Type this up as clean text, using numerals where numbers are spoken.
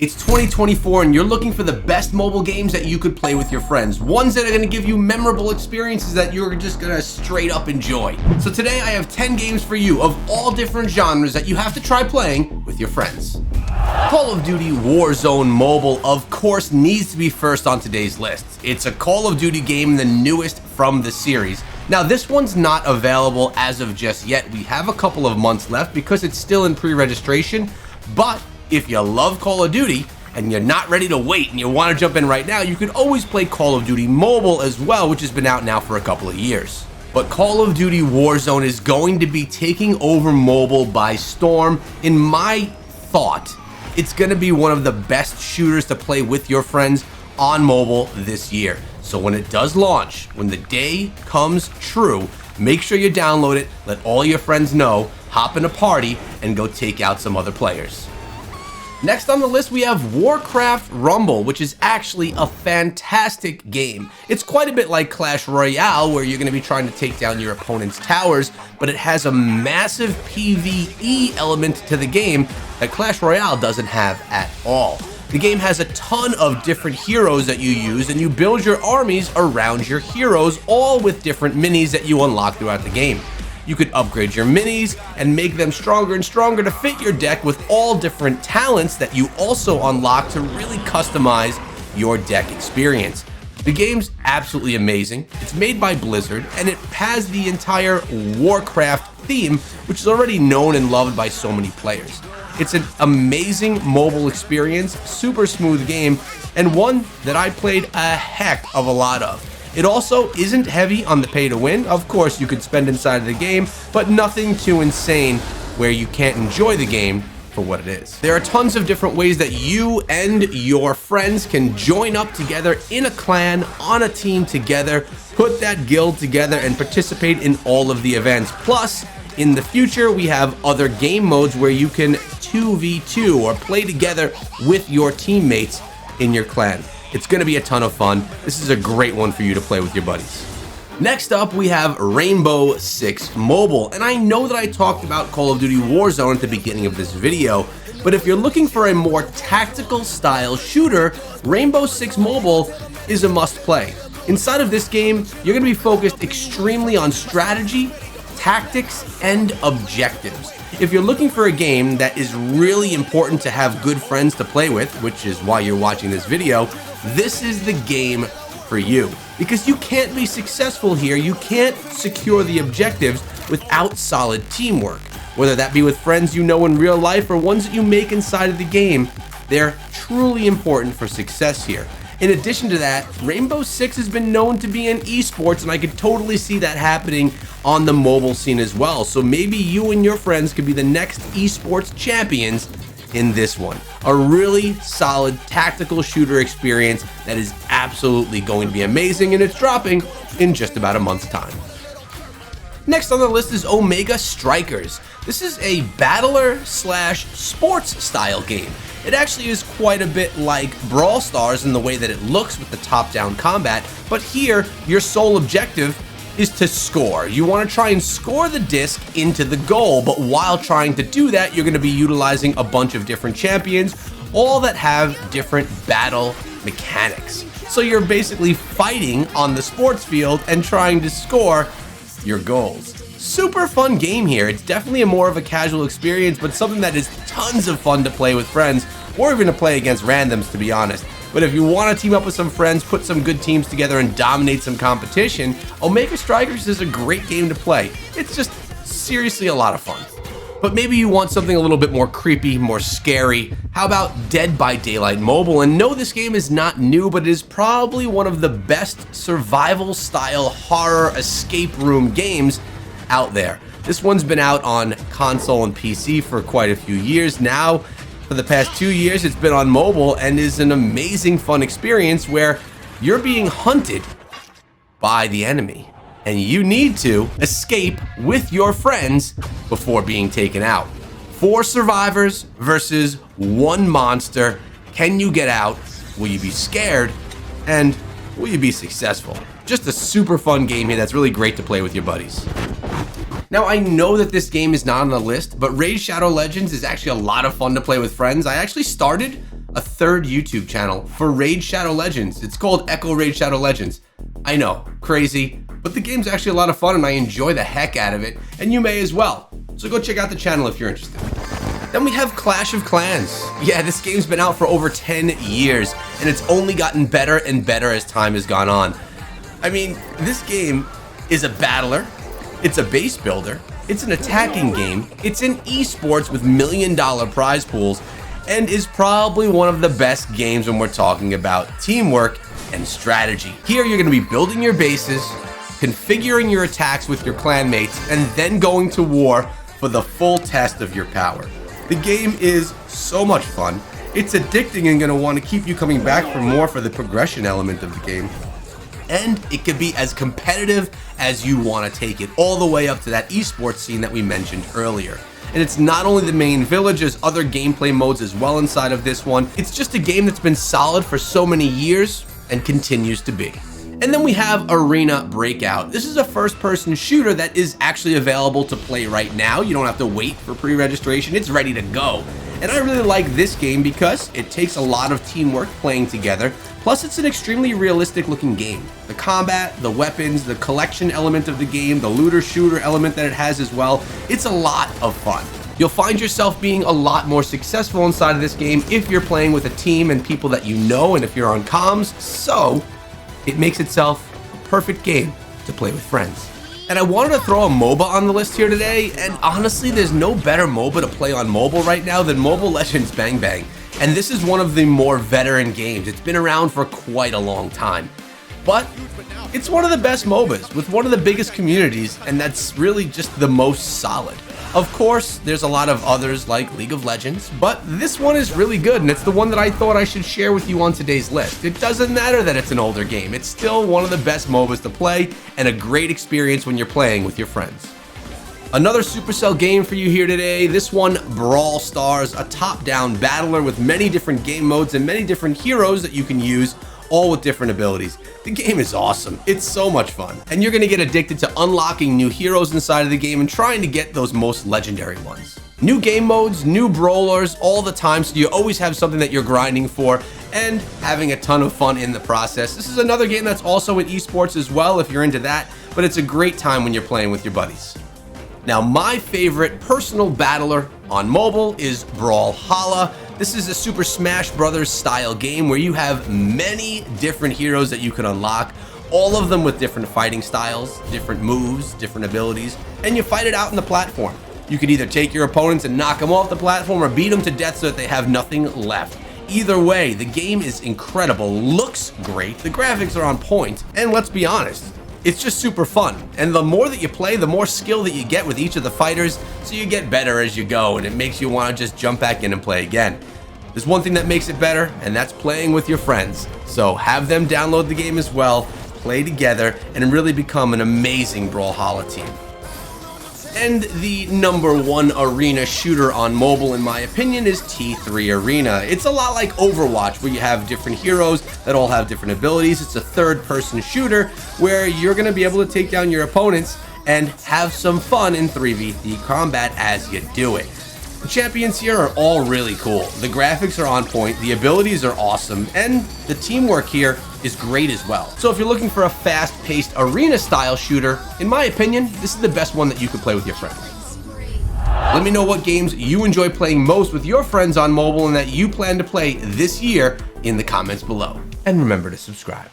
It's 2024 and you're looking for the best mobile games that you could play with your friends. Ones that are going to give you memorable experiences that you're just going to straight up enjoy. So today I have 10 games for you of all different genres that you have to try playing with your friends. Call of Duty Warzone Mobile, of course, needs to be first on today's list. It's a Call of Duty game, the newest from the series. Now, this one's not available as of just yet. We have a couple of months left because it's still in pre-registration, but if you love Call of Duty and you're not ready to wait and you want to jump in right now, you can always play Call of Duty Mobile as well, which has been out now for a couple of years. But Call of Duty Warzone is going to be taking over mobile by storm. In my thought, it's going to be one of the best shooters to play with your friends on mobile this year. So when it does launch, when the day comes true, make sure you download it, let all your friends know, hop in a party, and go take out some other players. Next on the list, we have Warcraft Rumble, which is actually a fantastic game. It's quite a bit like Clash Royale, where you're going to be trying to take down your opponent's towers, but it has a massive PvE element to the game that Clash Royale doesn't have at all. The game has a ton of different heroes that you use, and you build your armies around your heroes, all with different minis that you unlock throughout the game. You could upgrade your minis and make them stronger and stronger to fit your deck with all different talents that you also unlock to really customize your deck experience. The game's absolutely amazing. It's made by Blizzard and it has the entire Warcraft theme, which is already known and loved by so many players. It's an amazing mobile experience, super smooth game, and one that I played a heck of a lot of. It also isn't heavy on the pay to win. Of course, you could spend inside of the game, but nothing too insane where you can't enjoy the game for what it is. There are tons of different ways that you and your friends can join up together in a clan, on a team together, put that guild together, and participate in all of the events. Plus, in the future, we have other game modes where you can 2v2 or play together with your teammates in your clan. It's going to be a ton of fun. This is a great one for you to play with your buddies. Next up, we have Rainbow Six Mobile. And I know that I talked about Call of Duty Warzone at the beginning of this video, but if you're looking for a more tactical style shooter, Rainbow Six Mobile is a must play. Inside of this game, you're going to be focused extremely on strategy, tactics, and objectives. If you're looking for a game that is really important to have good friends to play with, which is why you're watching this video, this is the game for you. Because you can't be successful here, you can't secure the objectives without solid teamwork. Whether that be with friends you know in real life or ones that you make inside of the game, they're truly important for success here. In addition to that, Rainbow Six has been known to be in esports, and I could totally see that happening on the mobile scene as well. So maybe you and your friends could be the next esports champions in this one. A really solid tactical shooter experience that is absolutely going to be amazing, and it's dropping in just about a month's time. Next on the list is Omega Strikers. This is a battler slash sports style game. It actually is quite a bit like Brawl Stars in the way that it looks with the top-down combat, but here your sole objective is to score. You want to try and score the disc into the goal, but while trying to do that, you're going to be utilizing a bunch of different champions, all that have different battle mechanics. So you're basically fighting on the sports field and trying to score your goals. Super fun game here. It's definitely more of a casual experience, but something that is tons of fun to play with friends, or even to play against randoms, to be honest. But if you want to team up with some friends, put some good teams together, and dominate some competition, Omega Strikers is a great game to play. It's just seriously a lot of fun. But maybe you want something a little bit more creepy, more scary. How about Dead by Daylight Mobile? And no, this game is not new, but it is probably one of the best survival-style horror escape room games out there. This one's been out on console and PC for quite a few years now. For the past 2 years, it's been on mobile and is an amazing fun experience where you're being hunted by the enemy and you need to escape with your friends before being taken out. 4 survivors versus 1 monster. Can you get out? Will you be scared? And will you be successful? Just a super fun game here that's really great to play with your buddies. Now, I know that this game is not on the list, but Raid Shadow Legends is actually a lot of fun to play with friends. I actually started a third YouTube channel for Raid Shadow Legends. It's called Echo Raid Shadow Legends. I know, crazy, but the game's actually a lot of fun and I enjoy the heck out of it, and you may as well. So go check out the channel if you're interested. Then we have Clash of Clans. Yeah, this game's been out for over 10 years, and it's only gotten better and better as time has gone on. I mean, this game is a battler, it's a base builder, it's an attacking game, it's an esports with $1 million prize pools, and is probably one of the best games when we're talking about teamwork and strategy. Here you're going to be building your bases, configuring your attacks with your clanmates, and then going to war for the full test of your power. The game is so much fun. It's addicting and going to want to keep you coming back for more for the progression element of the game. And it could be as competitive as you want to take it, all the way up to that esports scene that we mentioned earlier. And it's not only the main village, there's other gameplay modes as well inside of this one. It's just a game that's been solid for so many years and continues to be. And then we have Arena Breakout. This is a first-person shooter that is actually available to play right now. You don't have to wait for pre-registration. It's ready to go. And I really like this game because it takes a lot of teamwork playing together. Plus, it's an extremely realistic looking game. The combat, the weapons, the collection element of the game, the looter-shooter element that it has as well, it's a lot of fun. You'll find yourself being a lot more successful inside of this game if you're playing with a team and people that you know and if you're on comms, so it makes itself a perfect game to play with friends. And I wanted to throw a MOBA on the list here today, and honestly, there's no better MOBA to play on mobile right now than Mobile Legends Bang Bang. And this is one of the more veteran games. It's been around for quite a long time. But it's one of the best MOBAs with one of the biggest communities, and that's really just the most solid. Of course, there's a lot of others like League of Legends, but this one is really good, and it's the one that I thought I should share with you on today's list. It doesn't matter that it's an older game. It's still one of the best MOBAs to play, and a great experience when you're playing with your friends. Another Supercell game for you here today. This one, Brawl Stars, a top-down battler with many different game modes and many different heroes that you can use, all with different abilities. The game is awesome. It's so much fun. And you're gonna get addicted to unlocking new heroes inside of the game and trying to get those most legendary ones. New game modes, new brawlers all the time, so you always have something that you're grinding for and having a ton of fun in the process. This is another game that's also in esports as well if you're into that, but it's a great time when you're playing with your buddies. Now, my favorite personal battler on mobile is Brawlhalla. This is a Super Smash Bros. Style game where you have many different heroes that you can unlock, all of them with different fighting styles, different moves, different abilities, and you fight it out in the platform. You could either take your opponents and knock them off the platform or beat them to death so that they have nothing left. Either way, the game is incredible, looks great, the graphics are on point, and let's be honest, it's just super fun. And the more that you play, the more skill that you get with each of the fighters, so you get better as you go, and it makes you want to just jump back in and play again. There's one thing that makes it better, and that's playing with your friends. So have them download the game as well, play together, and really become an amazing Brawlhalla team. And the #1 arena shooter on mobile, in my opinion, is T3 Arena. It's a lot like Overwatch, where you have different heroes that all have different abilities. It's a third-person shooter where you're going to be able to take down your opponents and have some fun in 3v3 combat as you do it. The champions here are all really cool. The graphics are on point, the abilities are awesome, and the teamwork here is great as well. So if you're looking for a fast-paced arena-style shooter, in my opinion, this is the best one that you could play with your friends. Let me know what games you enjoy playing most with your friends on mobile and that you plan to play this year in the comments below. And remember to subscribe.